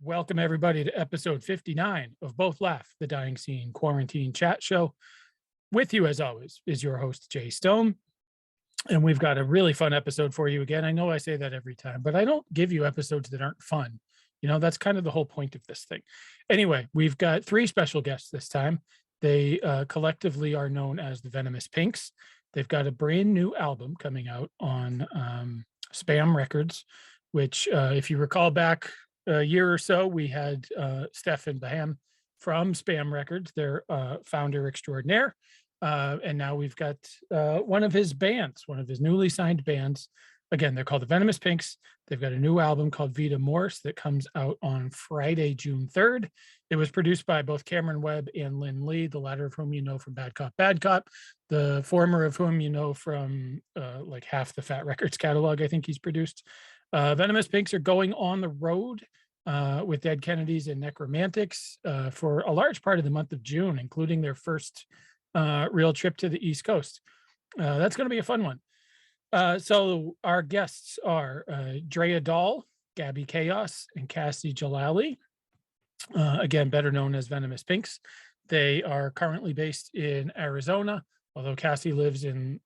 Welcome, everybody, to episode 59 of Both Laugh, the Dying Scene Quarantine Chat Show. With you, as always, is your host, Jay Stone. And we've got a really fun episode for you again. I know I say that every time, but I don't give you episodes that aren't fun. You know, that's kind of the whole point of this thing. Anyway, we've got three special guests this time. They collectively are known as the Venomous Pinks. They've got a brand new album coming out on SBAM Records, which, if you recall back a year or so, we had Steph and Baham from SBAM Records, their founder extraordinaire. And now we've got one of his bands, one of his newly signed bands. Again, they're called the Venomous Pinks. They've got a new album called Vita Mors that comes out on Friday, June 3rd. It was produced by both Cameron Webb and Linh Lee, the latter of whom you know from Bad Cop, Bad Cop, the former of whom you know from like half the Fat Records catalog, I think he's produced. Venomous Pinks are going on the road with Dead Kennedys and Nekromantix for a large part of the month of June, including their first real trip to the East Coast. That's going to be a fun one. So our guests are Drea Doll, Gaby, Kaos, and Cassie, Jalilie. Again, better known as Venomous Pinks. They are currently based in Arizona, although Cassie lives in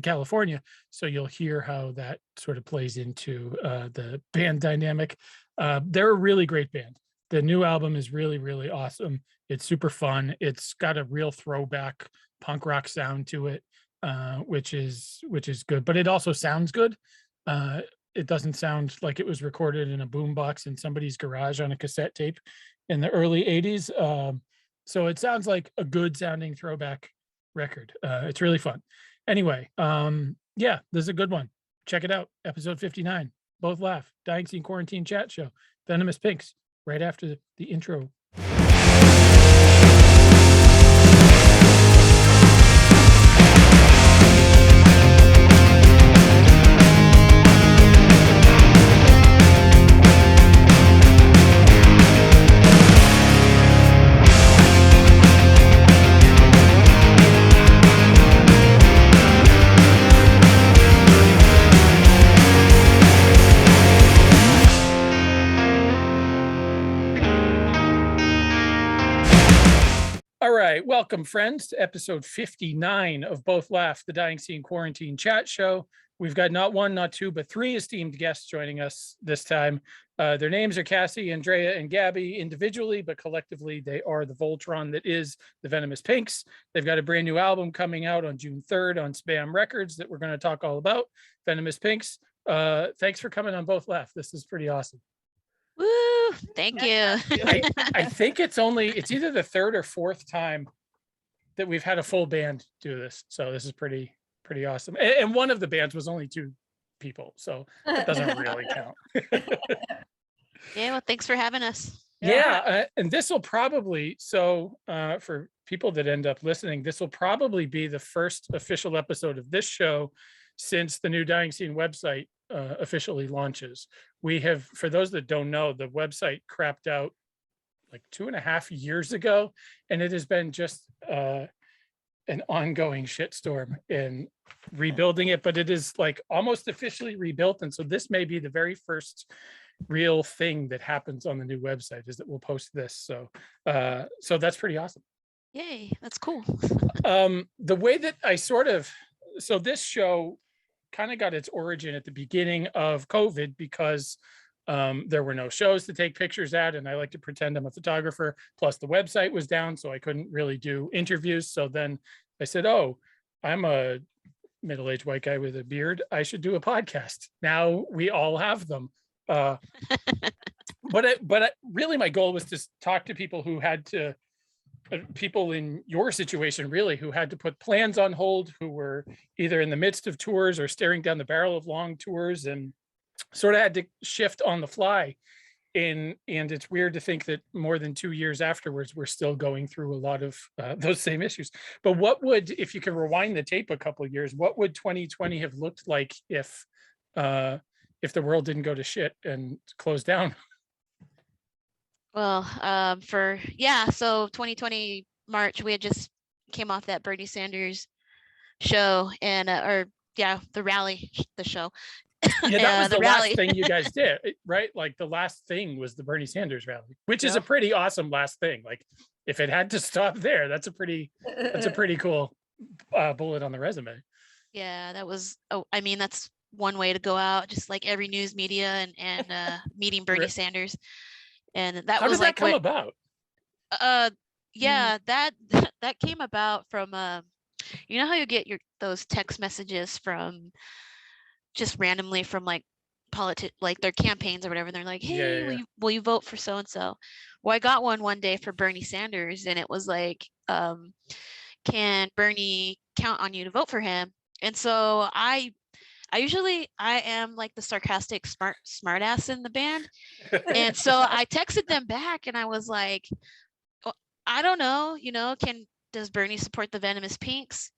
California. So you'll hear how that sort of plays into the band dynamic. They're a really great band. The new album is really, really awesome. It's super fun. It's got a real throwback punk rock sound to it, which is good. But it also sounds good. It doesn't sound like it was recorded in a boombox in somebody's garage on a cassette tape in the early 80s. So it sounds like a good sounding throwback record. It's really fun. Anyway, yeah, this is a good one. Check it out. Episode 59. Both Laugh, Dying Scene Quarantine Chat Show. Venomous Pinks, right after the intro. All right, welcome, friends, to episode 59 of Both Laugh, the Dying Scene Quarantine Chat Show. We've got not one, not two, but three esteemed guests joining us this time. Their names are Cassie, Drea, and Gaby individually, but collectively they are the Voltron that is the Venomous Pinks. They've got a brand new album coming out on June 3rd on SBAM Records that we're going to talk all about. Venomous Pinks, thanks for coming on Both Laugh. This is pretty awesome. Woo! Thank you. I think it's either the third or fourth time that we've had a full band do this. So this is pretty awesome. And one of the bands was only two people, so that doesn't really count. Yeah, well, thanks for having us. Yeah, and this will probably, for people that end up listening, this will probably be the first official episode of this show since the new Dying Scene website officially launches. We have, for those that don't know, the website crapped out like 2.5 years ago, and it has been just an ongoing shitstorm in rebuilding it, but it is like almost officially rebuilt. And so this may be the very first real thing that happens on the new website, is that we'll post this. So that's pretty awesome. Yay, that's cool. The way that so this show kind of got its origin at the beginning of COVID because there were no shows to take pictures at, and I like to pretend I'm a photographer. Plus the website was down, so I couldn't really do interviews. So then I said, oh, I'm a middle-aged white guy with a beard. I should do a podcast. Now we all have them. But really my goal was to talk to people who had to, people in your situation really, who had to put plans on hold, who were either in the midst of tours or staring down the barrel of long tours and sort of had to shift on the fly. And it's weird to think that more than 2 years afterwards, we're still going through a lot of those same issues. But what would, if you could rewind the tape a couple of years, what would 2020 have looked like if the world didn't go to shit and close down? Well, so 2020 March, we had just came off that Bernie Sanders show and the rally, the show. Yeah, that was the the rally. last thing you guys did, right? Like the last thing was the Bernie Sanders rally, which is a Yep. pretty awesome last thing. Like if it had to stop there, that's a pretty cool bullet on the resume. Yeah, that was, oh, I mean, that's one way to go out, just like every news media and meeting Bernie Right. Sanders. And that How was did that like come what, about? yeah, that came about from, you know how you get those text messages from just randomly from like like their campaigns or whatever. And they're like, hey, Yeah. will you vote for so and so? Well, I got one day for Bernie Sanders, and it was like, can Bernie count on you to vote for him? And so I am like the sarcastic smart ass in the band. And so I texted them back and I was like, "Well, I don't know, does Bernie support the Venomous Pinks?"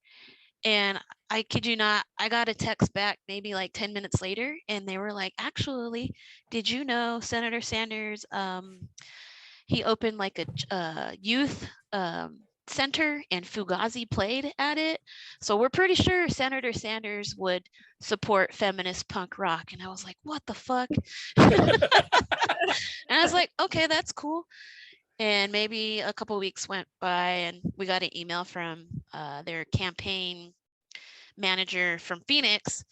And I kid you not, I got a text back maybe like 10 minutes later, and they were like, actually, did you know Senator Sanders, he opened like a youth center and Fugazi played at it. So we're pretty sure Senator Sanders would support feminist punk rock. And I was like, what the fuck? And I was like, okay, that's cool. And maybe a couple weeks went by and we got an email from their campaign manager from Phoenix.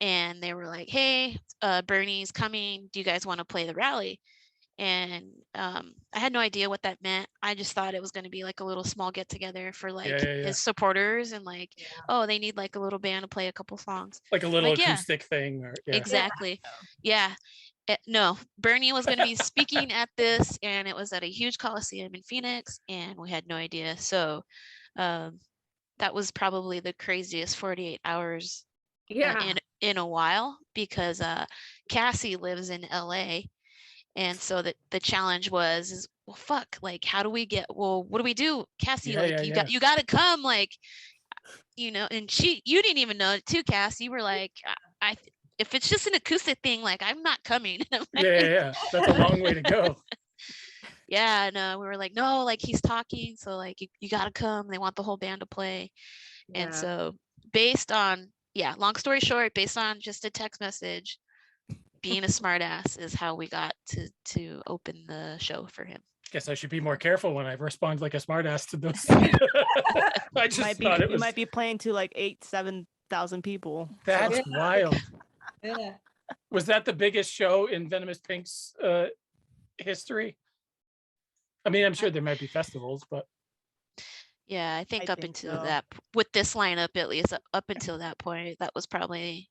And they were like, hey, Bernie's coming. Do you guys want to play the rally? And I had no idea what that meant. I just thought it was going to be like a little small get together for like his supporters, and like, oh, they need like a little band to play a couple songs, Like a little like, acoustic thing. Or, exactly. Yeah. No, Bernie was going to be speaking at this, and it was at a huge Coliseum in Phoenix, and we had no idea. So that was probably the craziest 48 hours in a while, because Cassie lives in LA. And so the challenge was, well, fuck, like, how do we what do we do? Cassie, you got to come, like, and you didn't even know it too, Cassie. You were like, if it's just an acoustic thing, like, I'm not coming. Yeah. That's a long way to go. Yeah, no, we were like, no, like, he's talking. So like, you got to come. They want the whole band to play. Yeah. And so based on, long story short, based on just a text message, being a smartass is how we got to open the show for him. Guess I should be more careful when I respond like a smartass to those. I just thought it was. You might be playing to like 7,000 people. That's wild. Yeah. Was that the biggest show in Venomous Pinks history? I mean, I'm sure there might be festivals, but. Yeah, I think up until that, with this lineup at least, up until that point, that was probably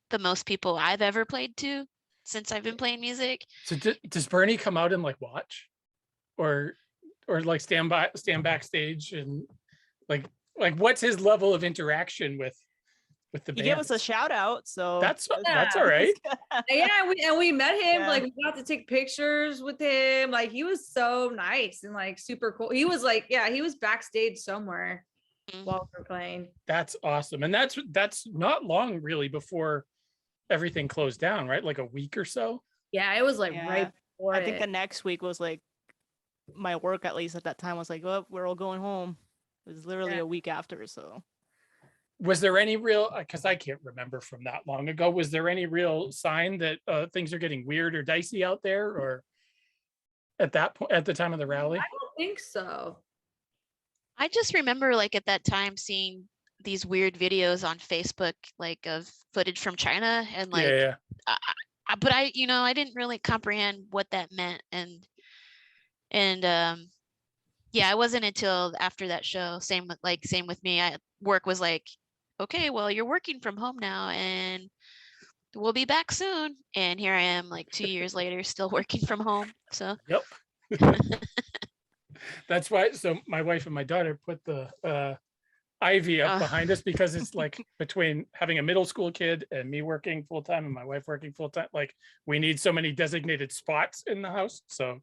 the most people I've ever played to since I've been playing music. So does Bernie come out and like watch, or like stand backstage and like what's his level of interaction with the band? He gave us a shout out, so that's all right. we met him. Like, we got to take pictures with him. Like, he was so nice and like super cool. He was like, he was backstage somewhere while we were playing. That's awesome. And that's not long really before everything closed down, right? Like a week or so. Yeah, it was like right before. I think the next week was like, my work at least at that time was like, oh, we're all going home. It was literally a week after. So was there any real, because I can't remember from that long ago, was there any real sign that things are getting weird or dicey out there, or at that point, at the time of the rally? I don't think so. I just remember like at that time seeing these weird videos on Facebook, like of footage from China, and like, but I didn't really comprehend what that meant, and it wasn't until after that show, same with me, work was like, okay, well, you're working from home now, and we'll be back soon, and here I am like 2 years later, still working from home. So that's why. So my wife and my daughter put the Ivy up behind us, because it's like between having a middle school kid and me working full time and my wife working full time, like we need so many designated spots in the house. So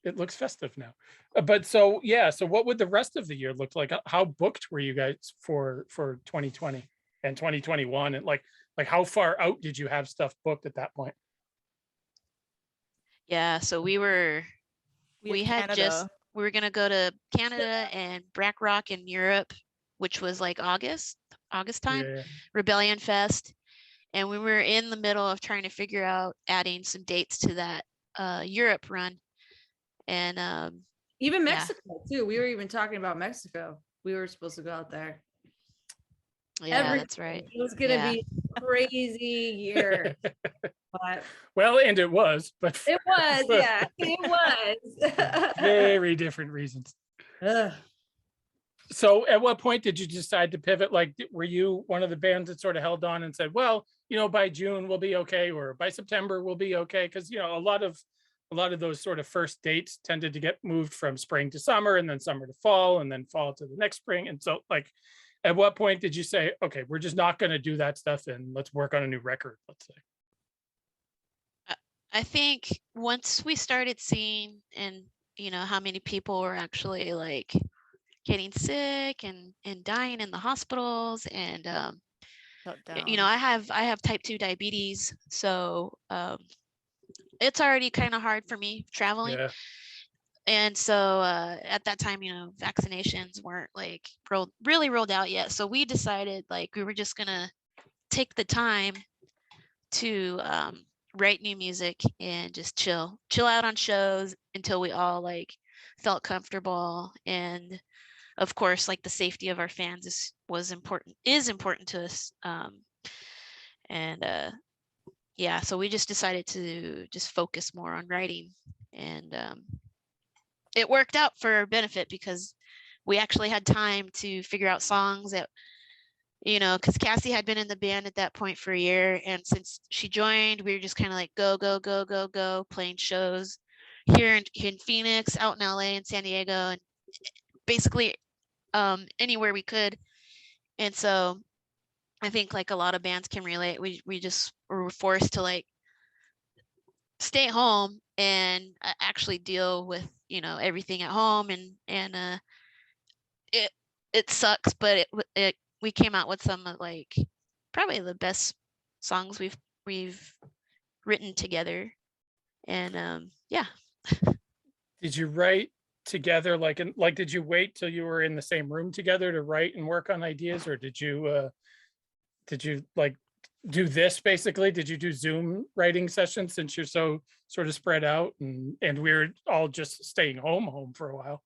it looks festive now. But so what would the rest of the year look like? How booked were you guys for 2020 and 2021? And like how far out did you have stuff booked at that point? Yeah, so we were going to go to Canada and Brack Rock in Europe, which was like August time, Rebellion Fest. and we were in the middle of trying to figure out adding some dates to that Europe run. And even yeah. Mexico too. We were even talking about Mexico. We were supposed to go out there. Yeah, that's right. It was gonna be a crazy year. But well, and it was, but it was, yeah, it was. very different reasons. Ugh. So at what point did you decide to pivot? Like, were you one of the bands that sort of held on and said, well, you know, by June we'll be okay, or by September we'll be okay? Because, you know, a lot of those sort of first dates tended to get moved from spring to summer, and then summer to fall, and then fall to the next spring. And so, like, at what point did you say, okay, we're just not going to do that stuff and let's work on a new record, let's say? I think once we started seeing, and you know, how many people were actually like getting sick and dying in the hospitals, and you know, I have type 2 diabetes, so it's already kind of hard for me traveling. Yeah. And so at that time, you know, vaccinations weren't like really rolled out yet, so we decided like we were just gonna take the time to write new music and just chill out on shows until we all like felt comfortable. And of course, like the safety of our fans is important to us. And yeah, so we just decided to just focus more on writing, and it worked out for our benefit because we actually had time to figure out songs that, you know, because Cassie had been in the band at that point for a year, and since she joined, we were just kind of like go, playing shows here in Phoenix, out in LA and San Diego, and basically anywhere we could. And so I think like a lot of bands can relate. We just were forced to like stay home and actually deal with, you know, everything at home, and it sucks, but it we came out with some of like probably the best songs we've written together. And yeah. Did you write together like did you wait till you were in the same room together to write and work on ideas, or did you like do this basically? Did you do Zoom writing sessions since you're so sort of spread out, and we're all just staying home for a while?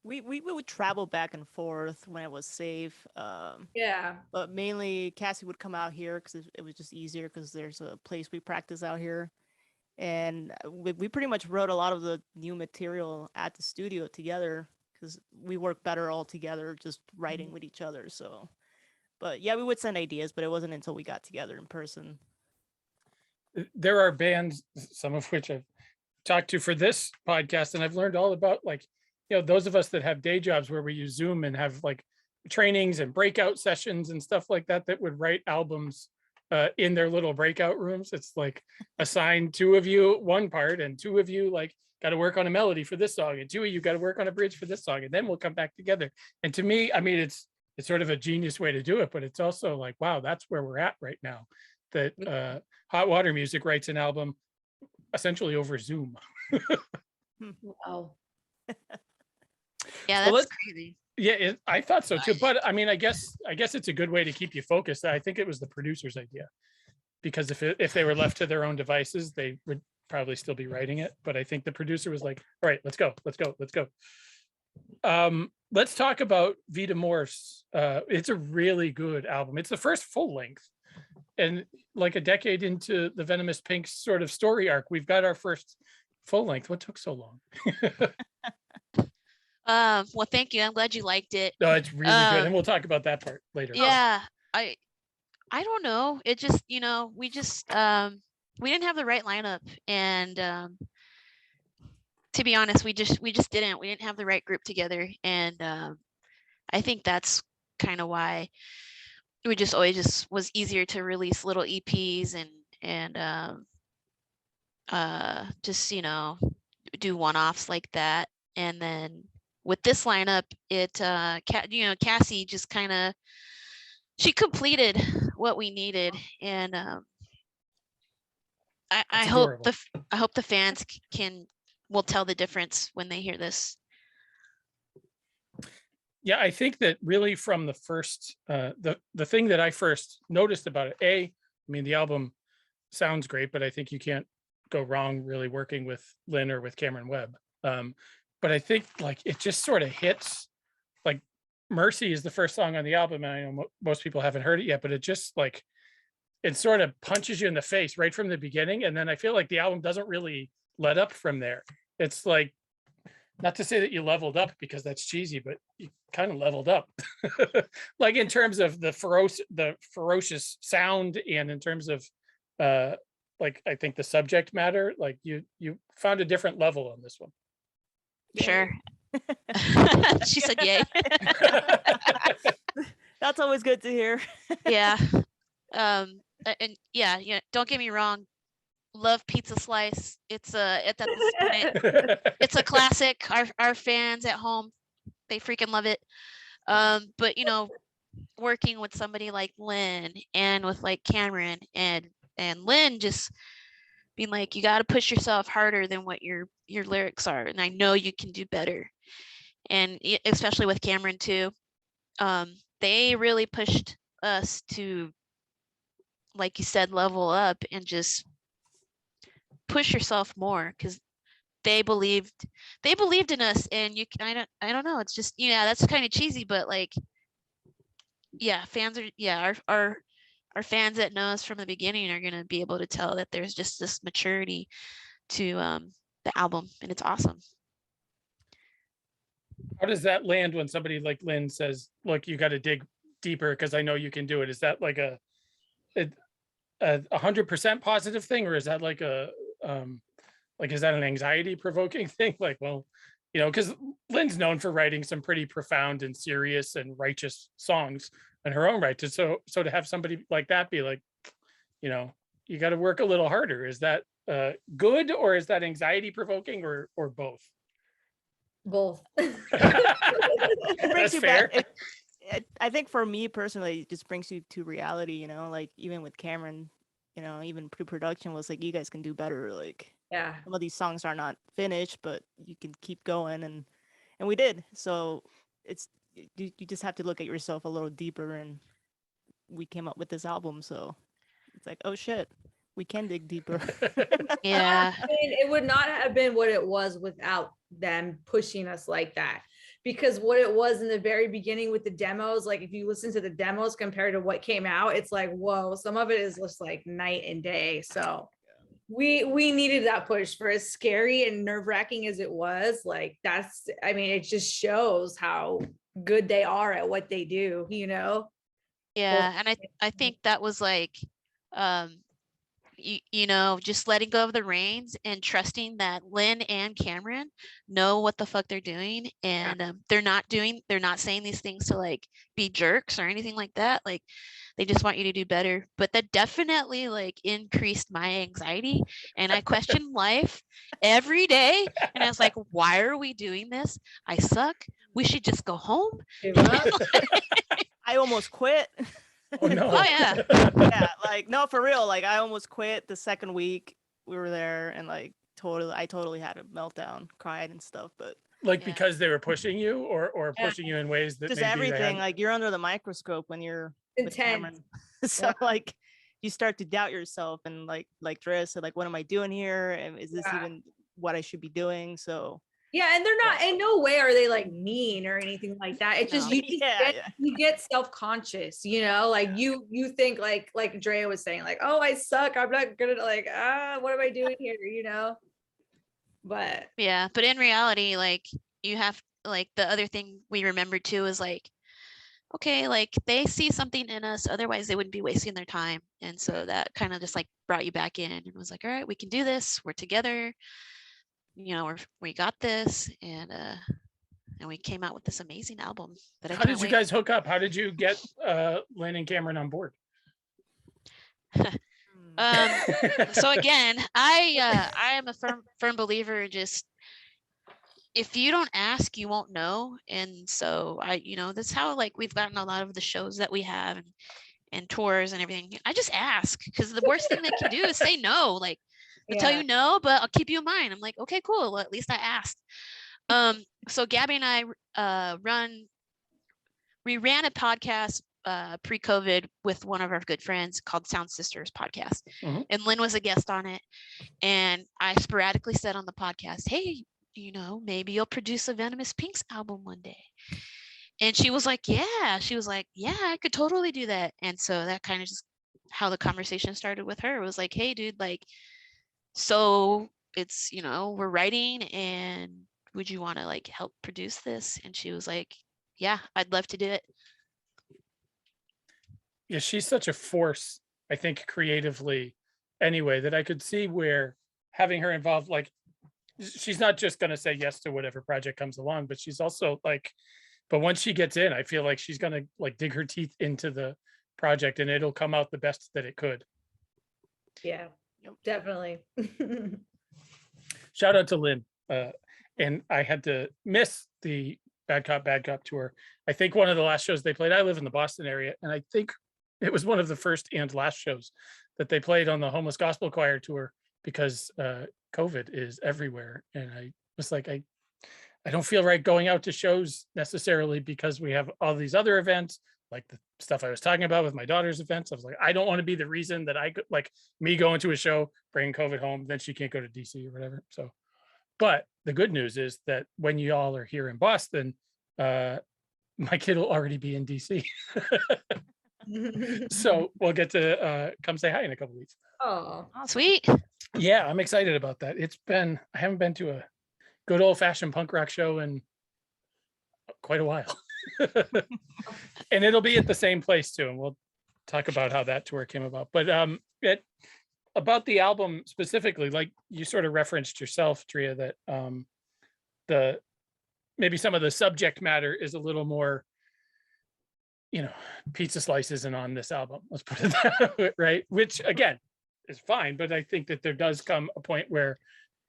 We would travel back and forth when it was safe. Yeah. But mainly Cassie would come out here because it was just easier because there's a place we practice out here. And we pretty much wrote a lot of the new material at the studio together because we work better all together just writing with each other. So, but yeah, we would send ideas, but it wasn't until we got together in person. There are bands, some of which I've talked to for this podcast, and I've learned all about, like, you know, those of us that have day jobs where we use Zoom and have like trainings and breakout sessions and stuff like that would write albums in their little breakout rooms. It's like assign 2 of you one part, and 2 of you like got to work on a melody for this song, and 2 of you got to work on a bridge for this song, and then we'll come back together. And to me, I mean, it's sort of a genius way to do it, but it's also like, wow, that's where we're at right now. That Hot Water Music writes an album essentially over Zoom. Wow. Yeah, that's crazy. Yeah, I thought so too. But I mean, I guess it's a good way to keep you focused. I think it was the producer's idea, because if they were left to their own devices, they would probably still be writing it. But I think the producer was like, all right, let's go. Let's talk about Vita Mors. It's a really good album. It's the first full length, and like a decade into the Venomous Pinks sort of story arc, we've got our first full length. What took so long? Well, thank you. I'm glad you liked it. No, it's really good, and we'll talk about that part later. Yeah, I don't know. It just, you know, we just we didn't have the right lineup, and to be honest, we didn't have the right group together, and I think that's kind of why we just always just was easier to release little EPs and just, you know, do one-offs like that. And then with this lineup, it you know, Cassie just kind of, she completed what we needed, and I hope the fans will tell the difference when they hear this. Yeah, I think that really from the first, the thing that I first noticed about it, I mean, the album sounds great, but I think you can't go wrong really working with Lynn or with Cameron Webb. But I think like it just sort of hits, like Mercy is the first song on the album, and I know most people haven't heard it yet, but it just like, it sort of punches you in the face right from the beginning. And then I feel like the album doesn't really let up from there. It's like, not to say that you leveled up because that's cheesy, but you kind of leveled up. Like in terms of the ferocious sound, and in terms of like I think the subject matter, like you found a different level on this one. Sure. She said yay. That's always good to hear. Yeah. And yeah, don't get me wrong, love Pizza Slice. It's at this point, it's a classic. Our fans at home, they freaking love it. But working with somebody like Lynn and with like Cameron and Lynn, just being like, you got to push yourself harder than what your lyrics are, and I know you can do better. And especially with Cameron too, they really pushed us to, like you said, level up and just push yourself more, because they believed in us. And I don't know, it's just, that's kind of cheesy, but like, yeah, fans are, our fans that know us from the beginning are going to be able to tell that there's just this maturity to the album, and it's awesome. How does that land when somebody like Lynn says, look, you got to dig deeper because I know you can do it? Is that like a 100% positive thing, or is that like is that an anxiety provoking thing? Like, well, because Lynn's known for writing some pretty profound and serious and righteous songs in her own right. So to have somebody like that be like, you got to work a little harder. Is that good, or is that anxiety provoking, or both? Both. That's fair. I think for me personally, it just brings you to reality, like even with Cameron, even pre-production was like, you guys can do better. Like, yeah, some of these songs are not finished, but you can keep going, and we did. So it's, you just have to look at yourself a little deeper, and we came up with this album. So it's like, oh shit, we can dig deeper. Yeah. I mean, it would not have been what it was without them pushing us like that. Because what it was in the very beginning with the demos, like if you listen to the demos compared to what came out, it's like, whoa, some of it is just like night and day. So we needed that push. For as scary and nerve-wracking as it was, like it just shows how good they are at what they do, Yeah. And I think that was like, just letting go of the reins and trusting that Lynn and Cameron know what the fuck they're doing, and they're not saying these things to like be jerks or anything like that. Like, they just want you to do better. But that definitely like increased my anxiety, and I questioned life every day, and I was like, why are we doing this? I suck. We should just go home. I almost quit. Oh no. Oh yeah. Yeah, like, no, for real. Like, I almost quit the second week we were there, and like I totally had a meltdown, cried and stuff. But like, because they were pushing you, or pushing you in ways that just maybe everything. Like, you're under the microscope when you're with Cameron. So like, you start to doubt yourself, and like Drea said, like, what am I doing here? And is this even what I should be doing? So yeah, and they're not, in no way are they like mean or anything like that. It's just you get self-conscious, like you think like Drea was saying, like, oh, I suck, I'm not good at, like, what am I doing here, but yeah, but in reality, like, you have, like, the other thing we remember too is like, okay, like, they see something in us, otherwise they wouldn't be wasting their time. And so that kind of just like brought you back in and was like, all right, we can do this, we're together, we got this, and we came out with this amazing album. How did you guys hook up? How did you get Lynn and Cameron on board? So again, I am a firm believer, just if you don't ask, you won't know. And so that's how, like, we've gotten a lot of the shows that we have and tours and everything. I just ask, because the worst thing they can do is say no. Like, I'll tell you no, but I'll keep you in mind. I'm like, okay, cool. Well, at least I asked. So Gaby and I run we ran a podcast pre-COVID with one of our good friends called Sound Sisters podcast. Mhm. And Lynn was a guest on it. And I sporadically said on the podcast, hey, you know, maybe you'll produce a Venomous Pinks album one day. And she was like, yeah, I could totally do that. And so that kind of just how the conversation started with her. It was like, hey, dude, like, so it's, you know, we're writing, and would you want to like help produce this? And she was like, yeah, I'd love to do it. Yeah, she's such a force, I think, creatively anyway, that I could see where having her involved, like, she's not just going to say yes to whatever project comes along, but she's also like, but once she gets in, I feel like she's going to like dig her teeth into the project, and it'll come out the best that it could. Yeah, definitely. Shout out to Lynn. And I had to miss the Bad Cop tour. I think one of the last shows they played, I live in the Boston area, and I think it was one of the first and last shows that they played on the Homeless Gospel Choir tour, because COVID is everywhere. And I was like, I don't feel right going out to shows necessarily, because we have all these other events, like the stuff I was talking about with my daughter's events. I was like, I don't want to be the reason that like me going to a show, bringing COVID home, then she can't go to DC or whatever. So, but the good news is that when you all are here in Boston, my kid will already be in DC. So we'll get to come say hi in a couple weeks. Oh, Sweet. Yeah, I'm excited about that. I haven't been to a good old fashioned punk rock show in quite a while. And it'll be at the same place too. And we'll talk about how that tour came about. But about the album specifically, like you sort of referenced yourself, Drea, that maybe some of the subject matter is a little more, you know, pizza slice isn't on this album. Let's put it that way, right? Which again is fine, but I think that there does come a point where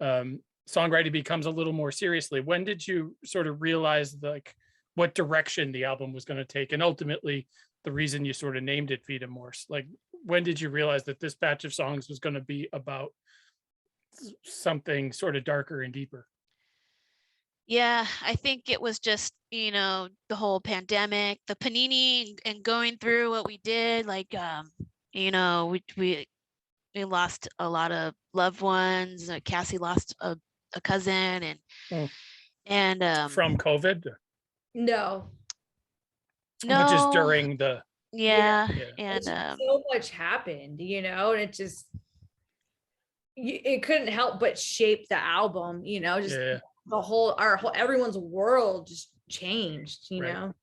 songwriting becomes a little more seriously. When did you sort of realize like what direction the album was going to take, and ultimately the reason you sort of named it Vita Mors? Like, when did you realize that this batch of songs was going to be about something sort of darker and deeper? Yeah, I think it was just, you know, the whole pandemic, the panini, and going through what we did. Like, you know, we lost a lot of loved ones. Cassie lost a cousin, and From COVID? no. no, Which is during the yeah, Yeah. and It's just so much happened, you know, and it just, it couldn't help but shape the album, you know, just yeah. the whole, everyone's world just changed, you Right. know.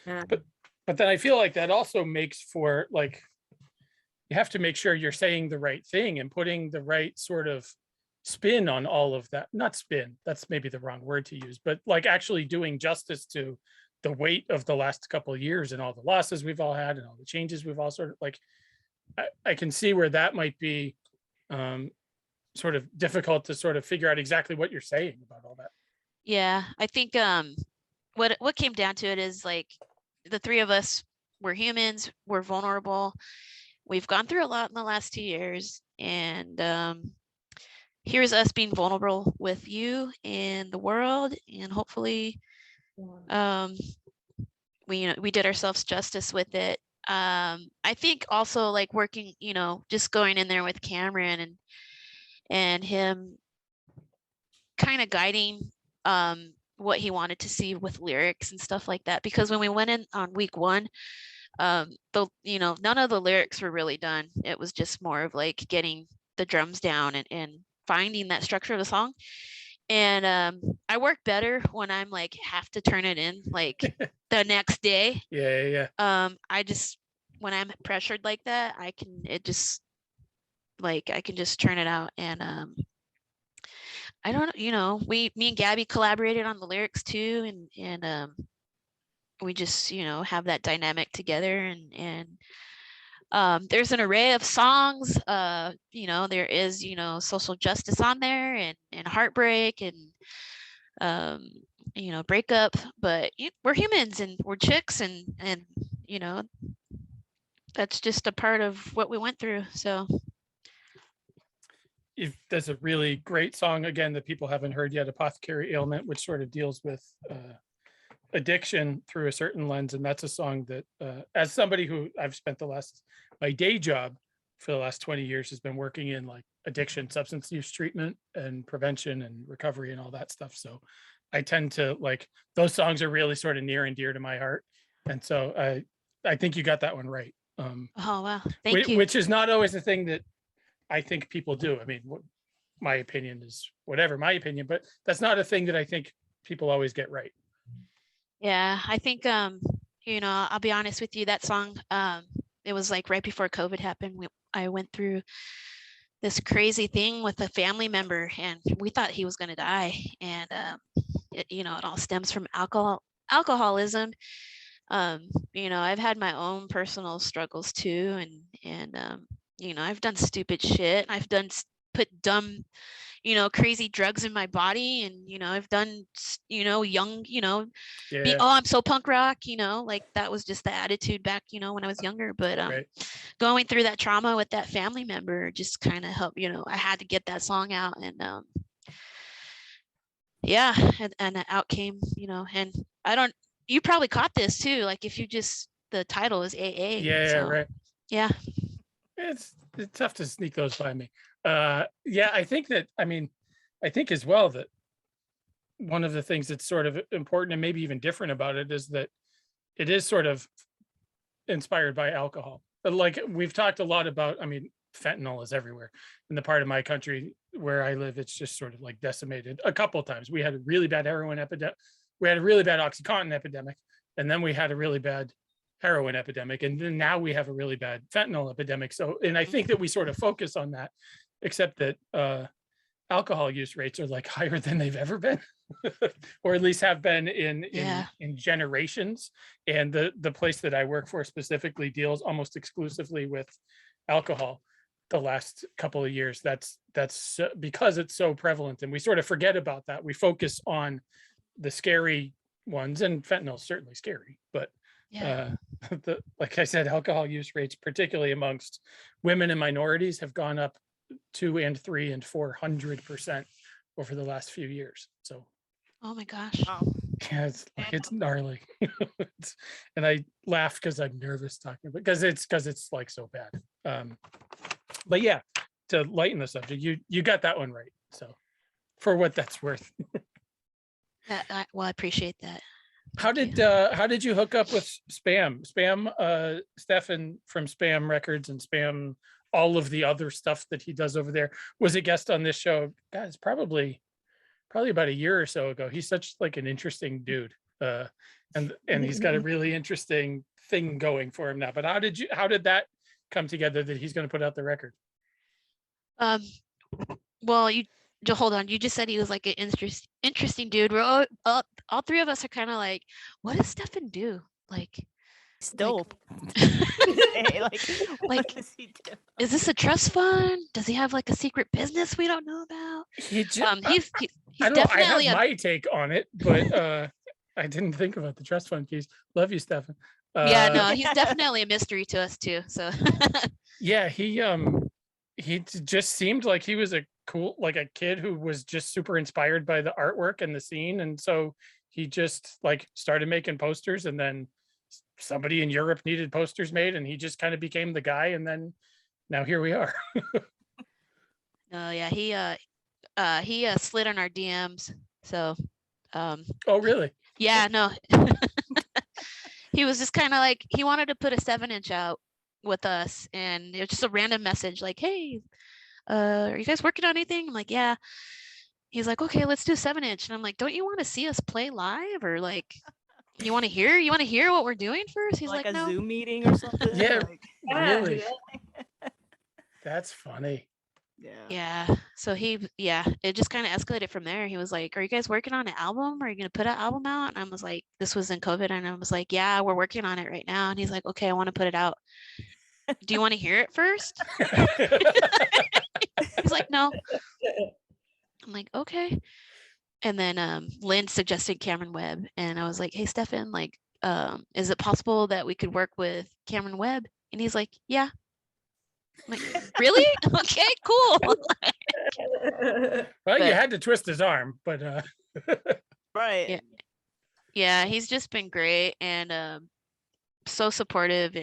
Yeah. But then I feel like that also makes for like, you have to make sure you're saying the right thing and putting the right sort of spin on all of that. Not spin, that's maybe the wrong word to use, but like actually doing justice to the weight of the last couple of years and all the losses we've all had and all the changes we've all sort of like, I can see where that might be sort of difficult to sort of figure out exactly what you're saying about all that. yeah, I think what came down to it is like the three of us, we're humans, we're vulnerable. We've gone through a lot in the last 2 years, and here's us being vulnerable with you and the world, and hopefully we did ourselves justice with it. I think also like working, you know, just going in there with Cameron and him kind of guiding what he wanted to see with lyrics and stuff like that, because when we went in on week one, none of the lyrics were really done. It was just more of like getting the drums down and finding that structure of the song. And I work better when I'm like have to turn it in like the next day. Yeah. I just, when I'm pressured like that, I can just turn it out. And I don't, you know, me and Gaby collaborated on the lyrics too, and we just, you know, have that dynamic together. And there's an array of songs. You know, there is, you know, social justice on there, and heartbreak, and you know, breakup. But we're humans, and we're chicks, and you know, that's just a part of what we went through. So There's a really great song again that people haven't heard yet, Apothecary Ailment, which sort of deals with addiction through a certain lens, and that's a song that as somebody who I've spent my day job for the last 20 years has been working in like addiction, substance use treatment and prevention and recovery and all that stuff. So I tend to like those songs are really sort of near and dear to my heart. And so I think you got that one right. Oh wow, thank you. Which is not always the thing that I think people do. I mean, my opinion is whatever my opinion, but that's not a thing that I think people always get right. Yeah, I think you know, I'll be honest with you, that song, it was like right before COVID happened. I went through this crazy thing with a family member, and we thought he was going to die. And you know, it all stems from alcoholism. You know, I've had my own personal struggles too, and you know, I've done stupid shit. I've put dumb, you know, crazy drugs in my body, and you know, I've done, you know, young, you know, Yeah. oh, I'm so punk rock, you know, like that was just the attitude back, you know, when I was younger. But Right. going through that trauma with that family member just kind of helped, you know, I had to get that song out, and yeah, and out came, you know, and you probably caught this too, like if you just, the title is AA. Yeah, so, right. Yeah. It's tough to sneak those by me. Yeah, I think as well that one of the things that's sort of important and maybe even different about it is that it is sort of inspired by alcohol. But like we've talked a lot about, I mean, fentanyl is everywhere. In the part of my country where I live, it's just sort of like decimated a couple of times. We had a really bad heroin epidemic. We had a really bad OxyContin epidemic. And then we had a really bad heroin epidemic. And then now we have a really bad fentanyl epidemic. So, and I think that we sort of focus on that, except that alcohol use rates are like higher than they've ever been, or at least have been in generations. And the place that I work for specifically deals almost exclusively with alcohol the last couple of years. That's because it's so prevalent, and we sort of forget about that. We focus on the scary ones, and fentanyl is certainly scary, but like I said, alcohol use rates, particularly amongst women and minorities, have gone up 200 and 300 and 400% over the last few years. So, oh my gosh. Wow. yeah, it's gnarly. And I laugh because I'm nervous talking about, because it's like so bad. But yeah, to lighten the subject, you got that one right. So, for what that's worth. Well, I appreciate that. How did you hook up with SBAM? Stefan from SBAM Records and SBAM, all of the other stuff that he does over there, was a guest on this show. Guys, probably about a year or so ago. He's such like an interesting dude, and he's got a really interesting thing going for him now. But how did that come together that he's going to put out the record? Well, hold on. You just said he was like an interesting dude. We're all three of us are kind of like, what does Stefan do? Like, It's dope. like, what does he do? Is this a trust fund? Does he have like a secret business we don't know about? He's I don't know. I definitely have my take on it, but I didn't think about the trust fund piece. Love you, Stefan. Yeah, no, he's definitely a mystery to us too. So yeah, he just seemed like he was a kid who was just super inspired by the artwork and the scene, and so he just like started making posters, and then somebody in Europe needed posters made, and he just kind of became the guy, and then now here we are. no, yeah, he slid on our DMs. So oh really? Yeah, no. He was just kind of like, he wanted to put a 7-inch out with us, and it was just a random message like, hey, are you guys working on anything? I'm like, yeah. He's like, okay, let's do 7-inch. And I'm like, don't you want to see us play live, or like you want to hear what we're doing first? He's like, a no. Zoom meeting or something. Yeah, really. That's funny. Yeah. So it just kind of escalated from there. He was like, are you guys working on an album? Are you gonna put an album out? And I was like, this was in COVID, and I was like, yeah, we're working on it right now. And he's like, okay, I want to put it out. Do you want to hear it first? He's like, no. I'm like, okay. And then Lynn suggested Cameron Webb, and I was like, hey, Stefan, like, is it possible that we could work with Cameron Webb? And he's like, yeah. I'm like, really? Okay, cool. Well, you had to twist his arm, but right. Yeah, he's just been great and so supportive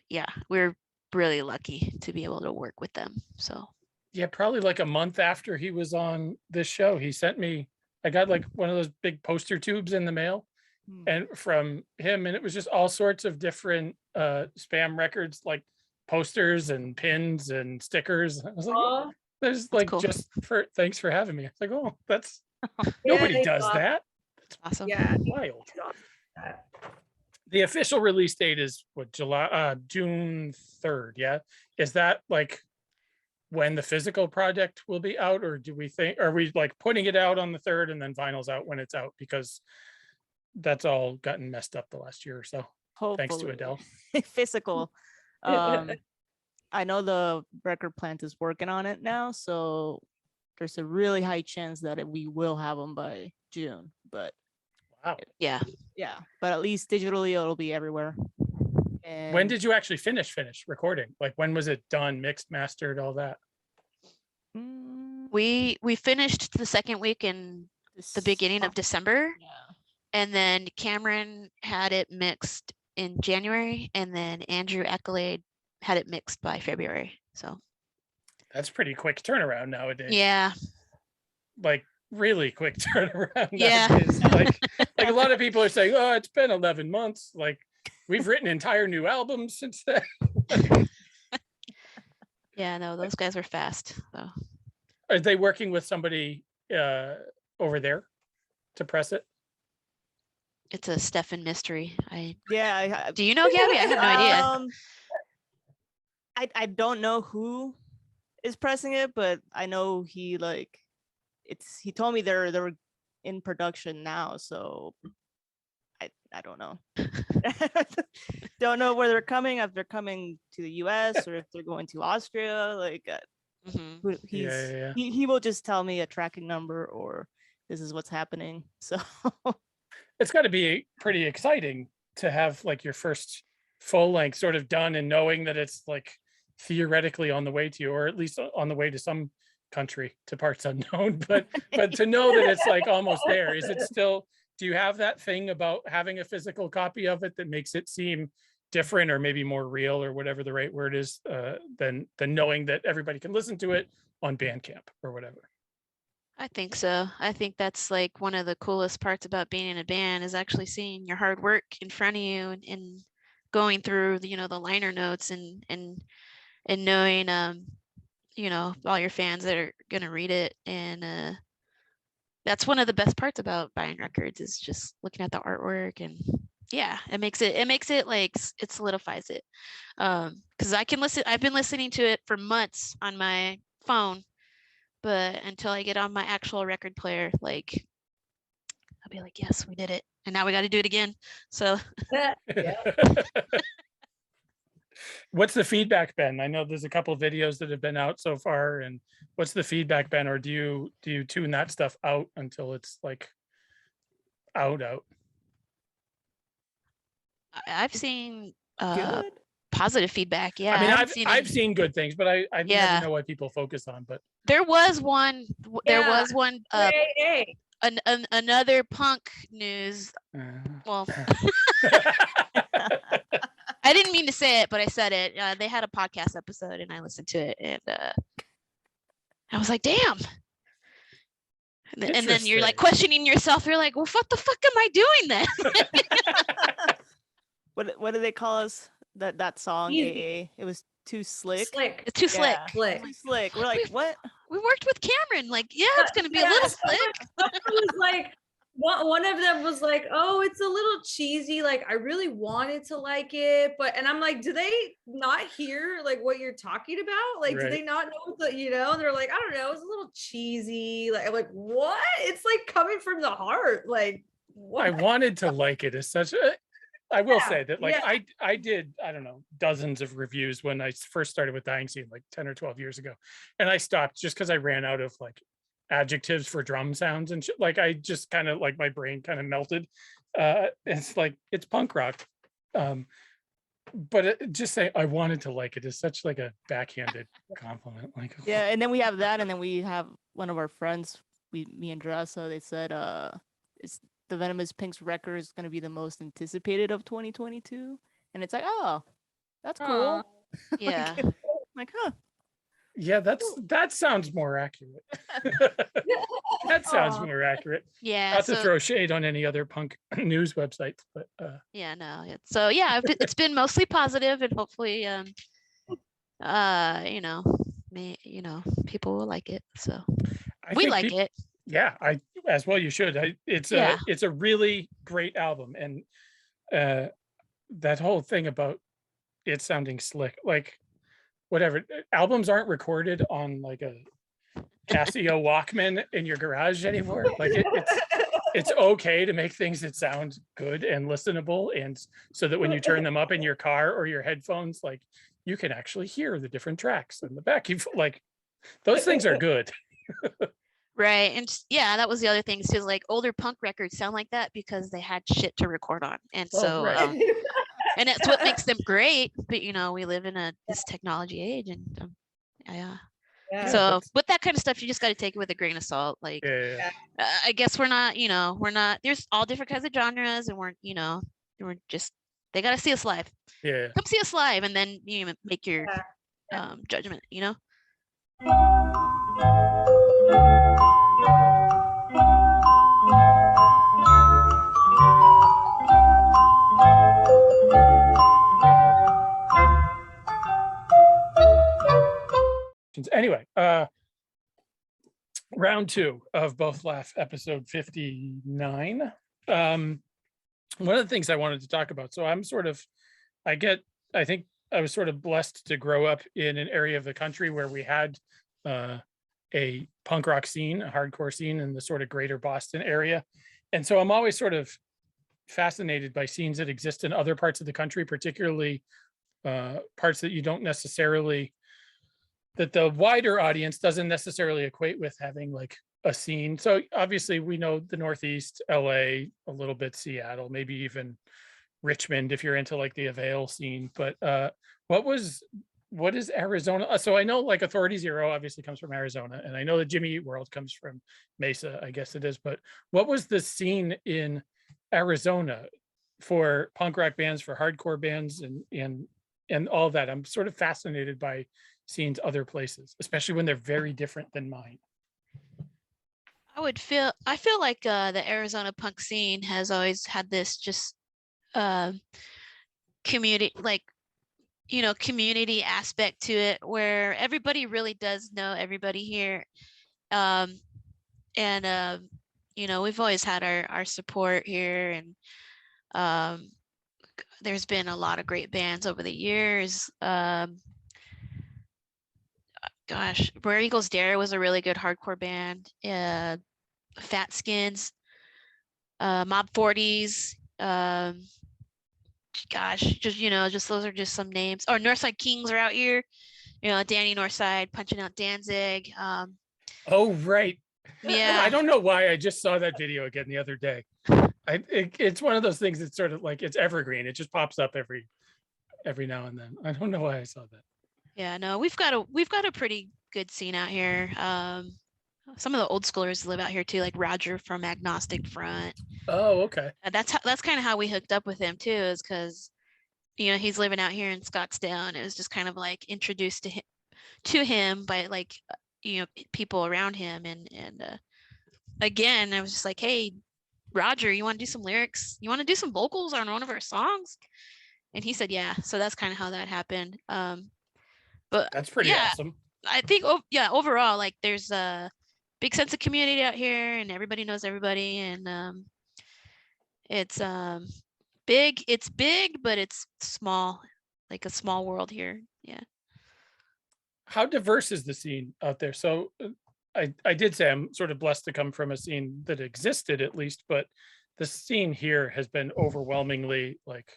yeah, we're really lucky to be able to work with them. So Yeah, probably like a month after he was on this show, he sent me, I got like one of those big poster tubes in the mail and from him, and it was just all sorts of different SBAM Records like posters and pins and stickers. I was like, Oh, there's that's like cool. just for thanks for having me. It's like, oh, that's yeah, nobody they does thought- that. Awesome. Yeah. Wild. The official release date is what, June 3rd. Yeah. Is that like when the physical project will be out, or do we think, are we like putting it out on the 3rd and then vinyl's out when it's out? Because that's all gotten messed up the last year or so. Hopefully. Thanks to Adele. Physical. I know the record plant is working on it now, so there's a really high chance that we will have them by June. But Wow. Yeah. yeah, but at least digitally it'll be everywhere. And When did you actually finish recording? Like when was it done, mixed, mastered, all that? We finished the second week in the beginning of December, Yeah. and then Cameron had it mixed in January, and then Andrew Accolade had it mixed by February. So That's pretty quick turnaround nowadays. yeah. Like really quick turnaround Yeah. nowadays. Like a lot of people are saying, oh, it's been 11 months. Like we've written entire new albums since then. Yeah, no, those guys were fast. So Are they working with somebody over there to press it? it's a Stefan mystery. Yeah. Do you know Gaby? I have no idea. I don't know who is pressing it, but I know he he told me they're in production now, so I don't know. Don't know where they're coming, if they're coming to the US or if they're going to Austria. Mhm. He will just tell me a tracking number or this is what's happening. So It's got to be pretty exciting to have like your first full length sort of done and knowing that it's like theoretically on the way to you, or at least on the way to some country, to parts unknown, but to know that it's like almost there. Is it still, do you have that thing about having a physical copy of it that makes it seem different or maybe more real, or whatever the right word is, than knowing that everybody can listen to it on Bandcamp or whatever? I think so. I think that's like one of the coolest parts about being in a band is actually seeing your hard work in front of you and going through the, the liner notes and knowing all your fans that are gonna read it. And that's one of the best parts about buying records is just looking at the artwork. And yeah, it makes it like it solidifies it. Because I've been listening to it for months on my phone, but until I get on my actual record player, like I'll be like, yes, we did it, and now we got to do it again. So What's the feedback been? I know there's a couple of videos that have been out so far, and what's the feedback been? Or do you tune that stuff out until it's like out? I've seen good. positive feedback. Yeah, I mean, haven't seen I've any- seen good things, but I Yeah. never know what people focus on. But there was one. There Yeah. was one. Hey. Another punk news. Well, I didn't mean to say it, but I said it. They had a podcast episode, and I listened to it, and I was like, "Damn!" And then you're like questioning yourself. You're like, "Well, what the fuck am I doing then?" What do they call us? That song Easy. AA. It was too slick. It's too slick. Yeah, Slick. too slick. We're like, what? We worked with Cameron. Like, yeah, it's gonna be a little slick. It was like one of them was like, oh, it's a little cheesy. Like I really wanted to like it, and I'm like, do they not hear like what you're talking about? Like, do they not know what and they're like, I don't know, it's a little cheesy. Like, I'm like, what? It's like coming from the heart. Like, what? I wanted to like it as such. I will say that like I did, I don't know, dozens of reviews when I first started with Dying Scene like 10 or 12 years ago. And I stopped just because I ran out of like adjectives for drum sounds and shit. Like I just kind of like my brain kind of melted. It's like it's punk rock. But just say I wanted to like it is such like a backhanded compliment. Like And then we have that, and then we have one of our friends, me and Drea, so they said it's the Venomous Pinks record is going to be the most anticipated of 2022, and it's like, oh, that's cool. Yeah. Like, huh. Yeah, that sounds more accurate. That sounds Aw. more accurate. Yeah. Not to So throw shade on any other punk news websites, but yeah, no. So yeah, it's been mostly positive, and hopefully, you know, people will like it. So I we think like it. yeah, I as well you should. It's Yeah. a really great album, and that whole thing about it sounding slick, like whatever, albums aren't recorded on like a Casio Walkman in your garage anymore. Like it's okay to make things that sound good and listenable, and so that when you turn them up in your car or your headphones, like you can actually hear the different tracks in the back. You like those things are good. Right. And yeah, that was the other thing too. Like older punk records sound like that because they had shit to record on. And Well, so right. and that's what makes them great. But we live in this technology age, and yeah. Yeah. So with that kind of stuff, you just got to take it with a grain of salt. Like Yeah. I guess we're not, there's all different kinds of genres, and we're just, they got to see us live. Yeah. Come see us live, and then you make your judgment, Anyway, round 2 of Both Laugh, episode 59. One of the things I wanted to talk about. So I think I was sort of blessed to grow up in an area of the country where we had a punk rock scene, a hardcore scene in the sort of greater Boston area. And so I'm always sort of fascinated by scenes that exist in other parts of the country, particularly parts that you don't necessarily, that the wider audience doesn't necessarily equate with having like a scene. So obviously we know the Northeast, LA, a little bit Seattle, maybe even Richmond if you're into like the Avail scene. But what is Arizona? So I know like Authority Zero obviously comes from Arizona, and I know that Jimmy Eat World comes from Mesa, I guess it is. But what was the scene in Arizona for punk rock bands, for hardcore bands, and all that? I'm sort of fascinated by scenes other places, especially when they're very different than mine. I feel like the Arizona punk scene has always had this just community, like, community aspect to it, where everybody really does know everybody here. And we've always had our support here, and there's been a lot of great bands over the years. Gosh, Where Eagles Dare was a really good hardcore band. Fat Skins, Mob 40s. Gosh, just those are just some names. Or Northside Kings are out here. Danny Northside punching out Danzig. Oh, right. Yeah. I don't know why I just saw that video again the other day. It's one of those things that's sort of like, it's evergreen. It just pops up every now and then. I don't know why I saw that. Yeah, no, we've got a pretty good scene out here. Some of the old schoolers live out here too, like Roger from Agnostic Front. Oh, okay. And that's kind of how we hooked up with him too, is because he's living out here in Scottsdale, and it was just kind of like introduced to him by like people around him, and again I was just like, hey Roger, you want to do some lyrics? You want to do some vocals on one of our songs? And he said yeah. So that's kind of how that happened. But that's pretty awesome. I think overall, like, there's a big sense of community out here, and everybody knows everybody, and it's big. It's big, but it's small, like a small world here. Yeah. How diverse is the scene out there? So I did say I'm sort of blessed to come from a scene that existed at least, but the scene here has been overwhelmingly like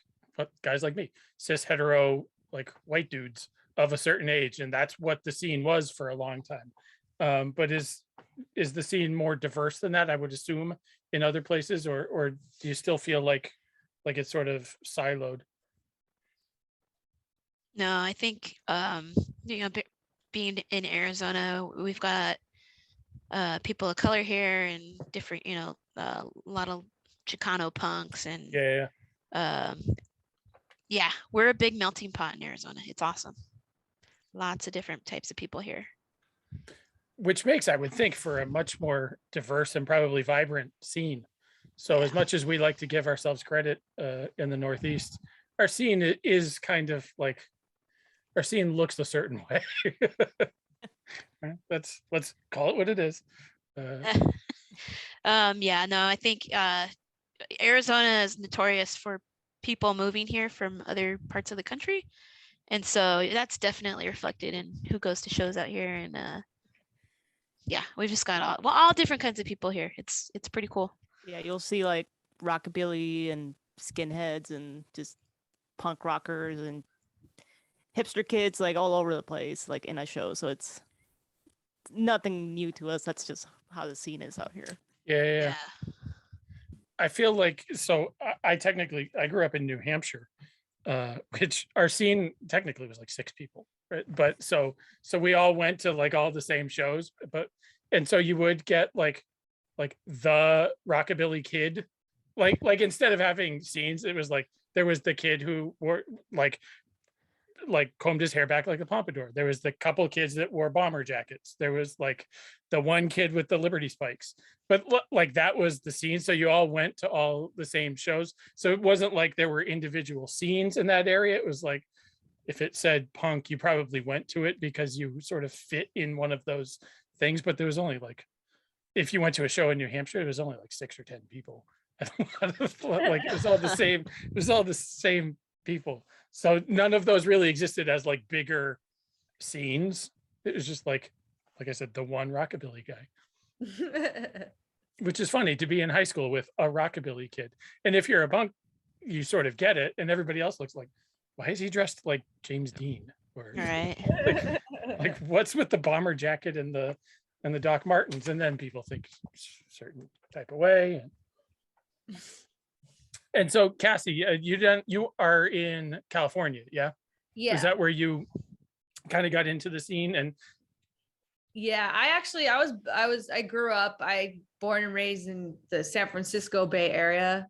guys like me, cis hetero, like white dudes of a certain age, and that's what the scene was for a long time. But is the scene more diverse than that, I would assume, in other places, or do you still feel like it's sort of siloed? No, I think being in Arizona, we've got people of color here and different, a lot of Chicano punks and yeah, we're a big melting pot in Arizona. It's awesome. Lots of different types of people here. Which makes, I would think, for a much more diverse and probably vibrant scene. So as much as we like to give ourselves credit in the Northeast, our scene is kind of like, our scene looks a certain way. Let's call it what it is. Yeah, no, I think Arizona is notorious for people moving here from other parts of the country. And so that's definitely reflected in who goes to shows out here. And yeah, we've just got all different kinds of people here. It's pretty cool. Yeah, you'll see like rockabilly and skinheads and just punk rockers and hipster kids like all over the place, like in a show. So it's nothing new to us. That's just how the scene is out here. Yeah. I feel like, so I grew up in New Hampshire, which our scene technically was like 6 people, right? But so we all went to like all the same shows, and so you would get like the rockabilly kid, like instead of having scenes, it was like there was the kid who wore like combed his hair back like a pompadour. There was the couple kids that wore bomber jackets. There was like the one kid with the Liberty spikes, but like that was the scene. So you all went to all the same shows. So it wasn't like there were individual scenes in that area. It was like, if it said punk, you probably went to it because you sort of fit in one of those things. But there was only like, if you went to a show in New Hampshire, it was only like 6 or 10 people. Like it was all the same. It was all the same people. So none of those really existed as like bigger scenes. It was just like I said, the one rockabilly guy, which is funny to be in high school with a rockabilly kid. And if you're a punk, you sort of get it. And everybody else looks like, why is he dressed like James Dean? Or right. like what's with the bomber jacket and the Doc Martens? And then people think a certain type of way. And so, Cassie, you are in California, yeah? Yeah. Is that where you kind of got into the scene? And yeah, I grew up, born and raised in the San Francisco Bay Area.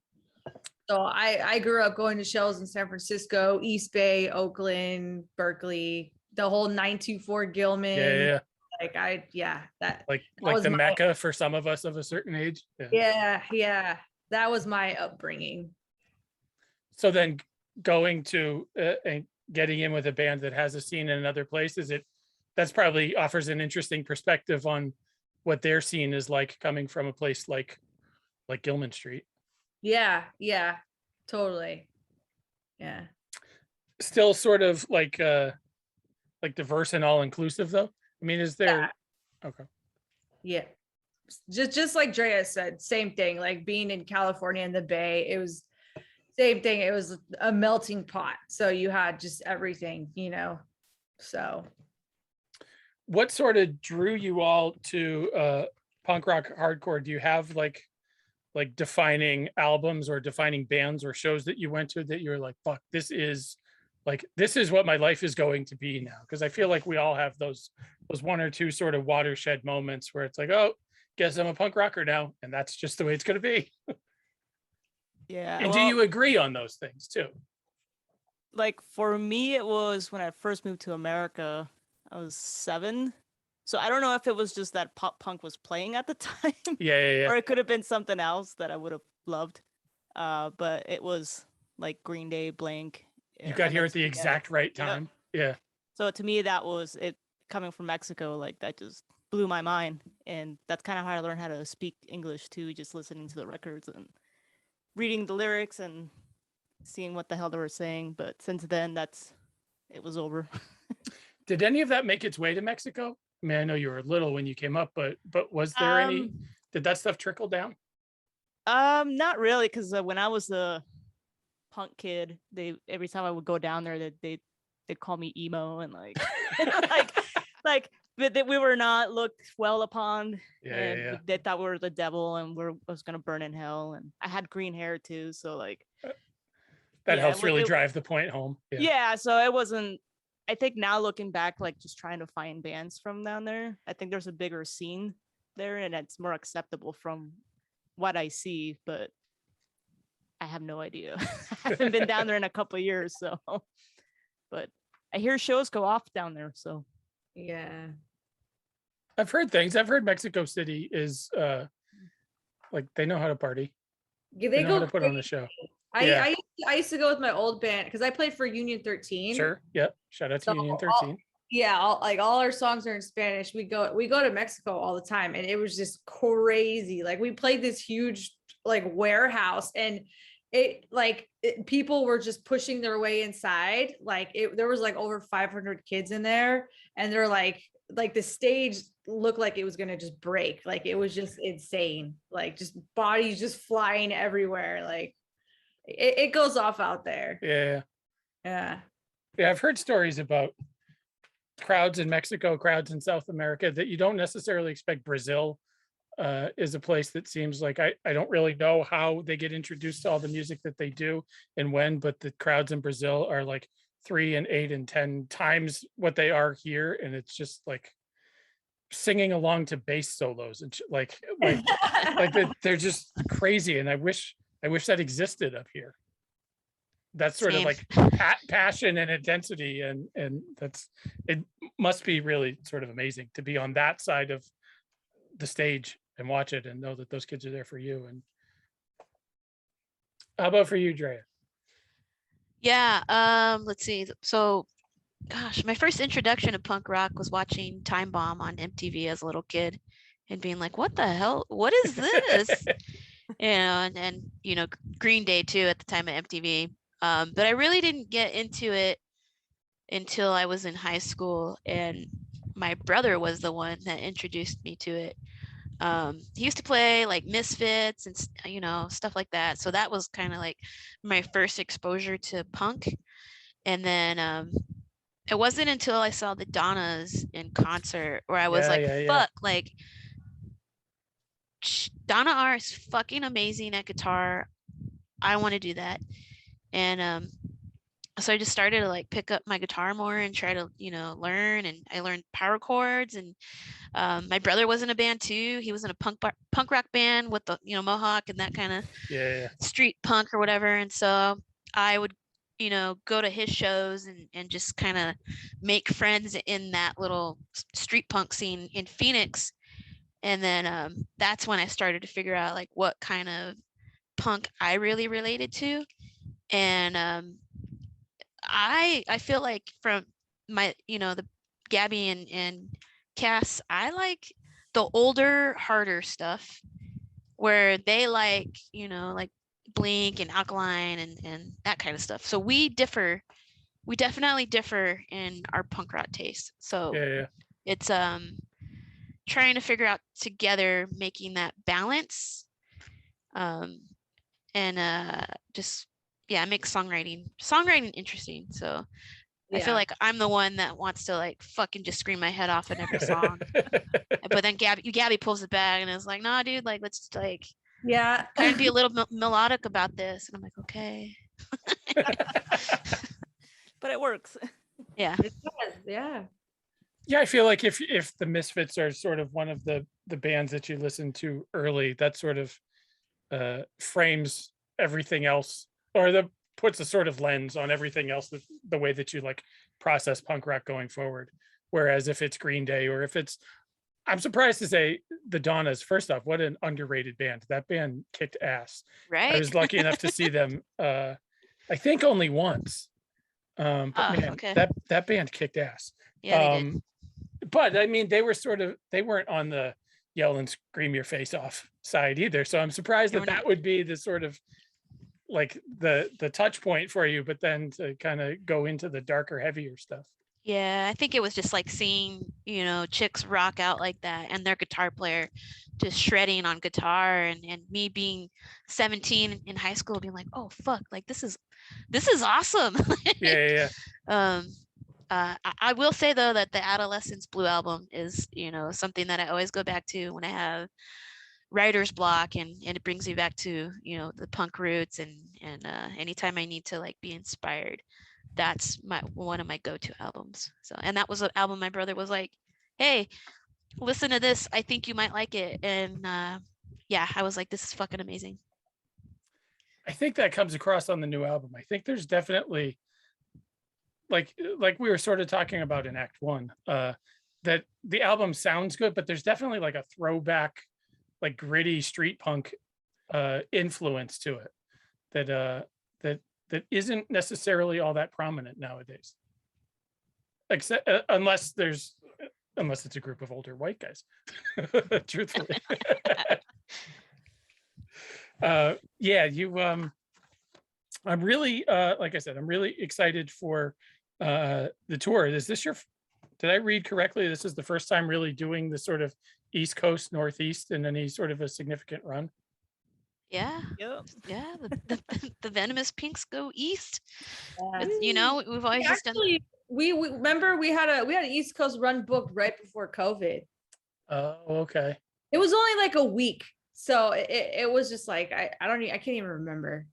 So I grew up going to shows in San Francisco, East Bay, Oakland, Berkeley, the whole 924 Gilman. Yeah. That like the Mecca for some of us of a certain age. Yeah. That was my upbringing. So then going to and getting in with a band that has a scene in another place, that's probably offers an interesting perspective on what their scene is like coming from a place like Gilman Street. Yeah, totally. Yeah. Still sort of like diverse and all inclusive though. I mean, is there okay. Yeah. Just like Drea said, same thing, like being in California in the Bay, it was same thing. It was a melting pot. So you had just everything, so. What sort of drew you all to punk rock hardcore? Do you have like defining albums or defining bands or shows that you went to that you were like, fuck, this is what my life is going to be now? Because I feel like we all have those one or two sort of watershed moments where it's like, oh, guess I'm a punk rocker now, and that's just the way it's going to be. Yeah. And do you agree on those things too? Like for me, it was when I first moved to America, I was 7. So I don't know if it was just that pop punk was playing at the time. Yeah. Or it could have been something else that I would have loved. But it was like Green Day, Blink. You got here at the exact right time. Yeah. So to me, that was it coming from Mexico. Like that just blew my mind. And that's kind of how I learned how to speak English too, just listening to the records and reading the lyrics and seeing what the hell they were saying. But since then, it was over. Did any of that make its way to Mexico? I mean, I know you were little when you came up, but was there did that stuff trickle down? Not really, because when I was a punk kid, every time I would go down there, they'd call me emo and like that we were not looked well upon. Yeah. They thought we were the devil and I was gonna burn in hell. And I had green hair too, so like that helps really drive the point home. Yeah, so it wasn't. I think now looking back, like just trying to find bands from down there, I think there's a bigger scene there and it's more acceptable from what I see, but I have no idea. I haven't been down there in a couple of years, so but I hear shows go off down there, so Yeah. I've heard things. I've heard Mexico City is like they know how to party. Yeah, They they know how go to put on a show. I, Yeah. I used to go with my old band because I played for Union 13. Sure. Yep. Shout out to So Union all- 13. Yeah, all our songs are in Spanish. We go to Mexico all the time, and it was just crazy. Like we played this huge like warehouse, and people were just pushing their way inside. There was like over 500 kids in there, and they're like the stage looked like it was gonna just break. Like it was just insane. Like just bodies just flying everywhere. Like it goes off out there. Yeah. Yeah. Yeah. I've heard stories about crowds in Mexico, crowds in South America that you don't necessarily expect. Brazil is a place that seems like I don't really know how they get introduced to all the music that they do and when, but the crowds in Brazil are like 3 and 8 and 10 times what they are here. And it's just like singing along to bass solos and they're just crazy. And I wish that existed up here. That's sort of Same. like passion and intensity, and it must be really sort of amazing to be on that side of the stage and watch it and know that those kids are there for you. And how about for you, Drea? Yeah, let's see. So, gosh, my first introduction to punk rock was watching Time Bomb on MTV as a little kid and being like, what the hell? What is this? and Green Day too at the time of MTV. But I really didn't get into it until I was in high school, and my brother was the one that introduced me to it. He used to play like Misfits and stuff like that, so that was kind of like my first exposure to punk. And then it wasn't until I saw the Donnas in concert where I was fuck, like Donna R is fucking amazing at guitar. I want to do that. And so I just started to like pick up my guitar more and try to learn, and I learned power chords. And my brother was in a band too. He was in a punk rock band with the mohawk and that kind of street punk or whatever. And so I would go to his shows and just kind of make friends in that little street punk scene in Phoenix. And then that's when I started to figure out like what kind of punk I really related to. And I feel like from my the Gaby and Cass, I like the older, harder stuff where they like like Blink and Alkaline and that kind of stuff. So we definitely differ in our punk rock taste. So it's trying to figure out together, making that balance, and just make songwriting interesting. So I feel like I'm the one that wants to like fucking just scream my head off in every song. But then Gaby pulls it back and is like, nah, dude, like let's like kind of be a little melodic about this. And I'm like, okay. But it works. Yeah. It does, yeah. Yeah, I feel like if the Misfits are sort of one of the bands that you listen to early, that sort of frames everything else, or puts a sort of lens on everything else, the way that you like process punk rock going forward. Whereas if it's Green Day, or if it's, I'm surprised to say the Donnas, first off, what an underrated band. That band kicked ass. Right. I was lucky enough to see them I think only once. But man, okay. that band kicked ass. Yeah, they did. But I mean, they weren't on the yell and scream your face off side either. So I'm surprised that would be the sort of like the touch point for you, but then to kind of go into the darker, heavier stuff. Yeah, I think it was just like seeing, chicks rock out like that and their guitar player just shredding on guitar, and me being 17 in high school being like, oh fuck, like this is awesome. Yeah. I will say though that the Adolescence Blue album is, something that I always go back to when I have writer's block, and it brings me back to, the punk roots, and anytime I need to like be inspired, that's one of my go-to albums. So, and that was an album my brother was like, hey, listen to this. I think you might like it. And yeah, I was like, this is fucking amazing. I think that comes across on the new album. I think there's definitely like we were sort of talking about in Act One, that the album sounds good, but there's definitely like a throwback, like gritty street punk influence to it that isn't necessarily all that prominent nowadays. Except unless it's a group of older white guys, truthfully. I'm really like I said, I'm really excited for the tour. Did I read correctly? This is the first time really doing the sort of East Coast, Northeast in any sort of a significant run. Yeah. Yep. Yeah. The Venomous Pinks go east. Yeah. You know, we've always just done. Actually, we remember we had an East Coast run booked right before COVID. Oh, okay. It was only like a week, so it was just like I can't even remember.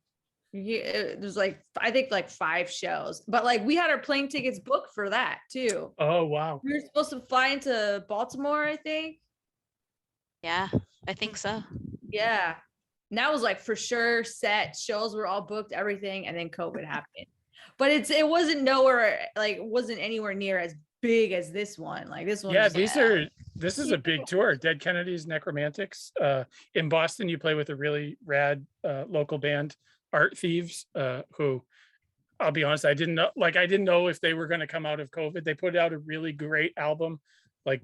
There's like I think like 5 shows, but like we had our plane tickets booked for that too. Oh, wow. We were supposed to fly into Baltimore, I think. Yeah, I think so. Yeah, and that was like for sure set. Shows were all booked, everything, and then COVID happened. But it wasn't anywhere near as big as this one. Like this one. Yeah, this is a big tour. Dead Kennedys, Nekromantix. In Boston, you play with a really rad local band, Art Thieves, who I'll be honest, I didn't know if they were going to come out of COVID. They put out a really great album, like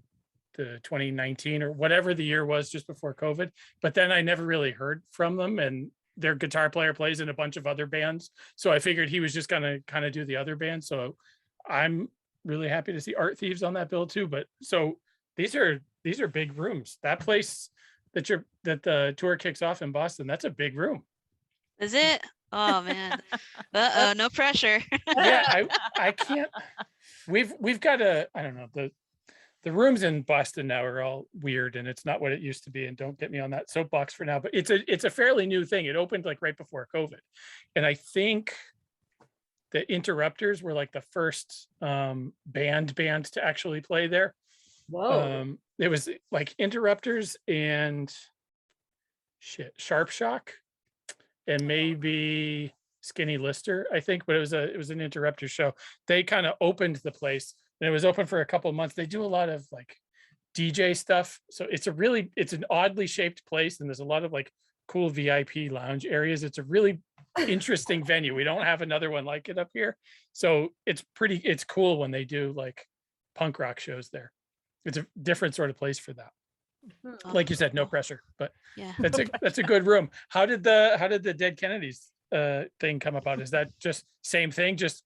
the 2019 or whatever the year was just before COVID. But then I never really heard from them, and their guitar player plays in a bunch of other bands. So I figured he was just going to kind of do the other band. So I'm really happy to see Art Thieves on that bill too. But so these are big rooms. That place that the tour kicks off in Boston, that's a big room. Is it? Oh man. No pressure. Yeah, I can't. We've got I don't know, the rooms in Boston now are all weird and it's not what it used to be. And don't get me on that soapbox for now, but it's a fairly new thing. It opened like right before COVID. And I think the Interrupters were like the first band to actually play there. Whoa. It was like Interrupters and Sharp Shock and maybe Skinny Lister, I think, but it was an Interrupter show. They kind of opened the place and it was open for a couple of months. They do a lot of like DJ stuff. So it's an oddly shaped place and there's a lot of like cool VIP lounge areas. It's a really interesting venue. We don't have another one like it up here. So it's cool when they do like punk rock shows there. It's a different sort of place for that. Like you said, no pressure, but Yeah. that's a good room. How did the Dead Kennedys thing come about? Is that just same thing? Just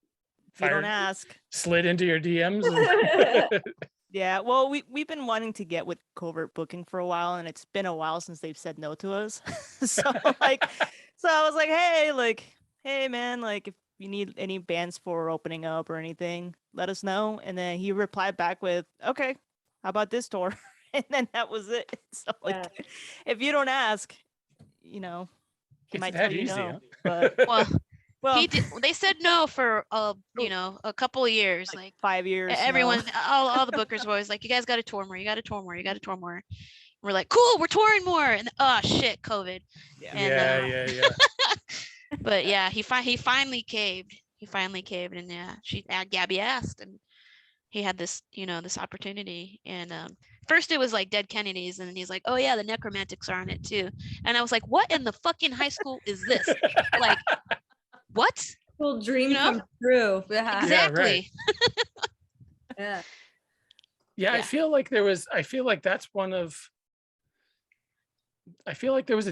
You don't ask. slid into your DMs? And... Yeah, well, we've been wanting to get with Covert Booking for a while, and it's been a while since they've said no to us. So I was like, hey man, like if you need any bands for opening up or anything, let us know. And then he replied back with, okay, how about this tour? And then that was it. So like, if you don't ask, he might tell you easy, no. huh? But well, they said no for a couple of years, like 5 years. everyone, all the bookers were always like, you guys got to tour more, you got to tour more, you got to tour more. We're like, cool, we're touring more, and oh shit, COVID. Yeah. But yeah, he finally caved. And yeah, Gaby asked, and he had this this opportunity. And first it was like Dead Kennedys, and then he's like, oh yeah, the Nekromantix are on it too. And I was like, what in the fucking high school is this? Like, what? Full dream come true. Yeah. Exactly. Yeah. Yeah, I feel like there was a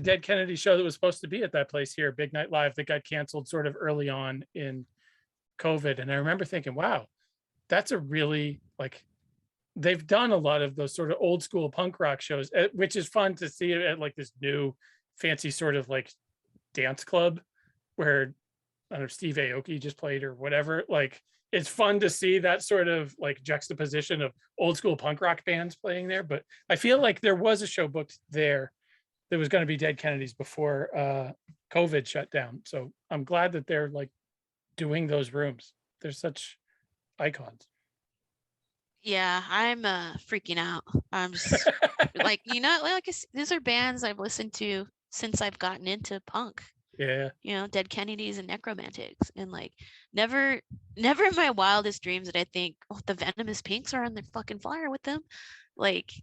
Dead Kennedy show that was supposed to be at that place here, Big Night Live, that got canceled sort of early on in COVID. And I remember thinking, wow, that's a really, like, they've done a lot of those sort of old school punk rock shows, which is fun to see at like this new fancy sort of like dance club where, I don't know, Steve Aoki just played or whatever. Like, it's fun to see that sort of like juxtaposition of old school punk rock bands playing there. But I feel like there was a show booked there that was going to be Dead Kennedys before COVID shut down. So I'm glad that they're like doing those rooms. They're such icons. Yeah, I'm freaking out. I'm just like, these are bands I've listened to since I've gotten into punk. Yeah. Dead Kennedys and Nekromantix, and like never in my wildest dreams did I think, oh, the Venomous Pinks are on the fucking flyer with them. Like,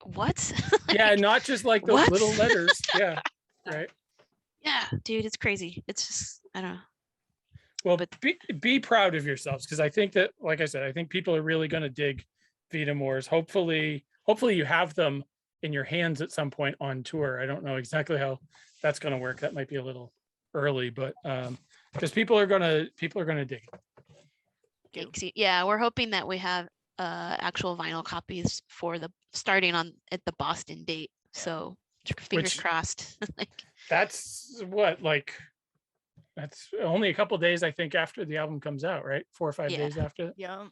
what? Yeah, Like, not just like those what? little letters. Yeah. Right. Yeah, dude, it's crazy. It's just, I don't know. Well, But- be proud of yourselves, because I think that, like I said, I think people are really going to dig Vita Mors. Hopefully you have them in your hands at some point on tour. I don't know exactly how that's going to work. That might be a little early, but because people are gonna dig it. Thanks. Yeah, we're hoping that we have actual vinyl copies for starting at the Boston date. So fingers crossed. Like, that's that's only a couple days, I think, after the album comes out, right? 4 or 5 Yeah. days after. Yeah.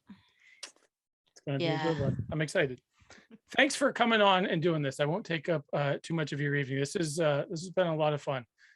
It's going to be a good one. I'm excited. Thanks for coming on and doing this. I won't take up too much of your evening. This has been a lot of fun.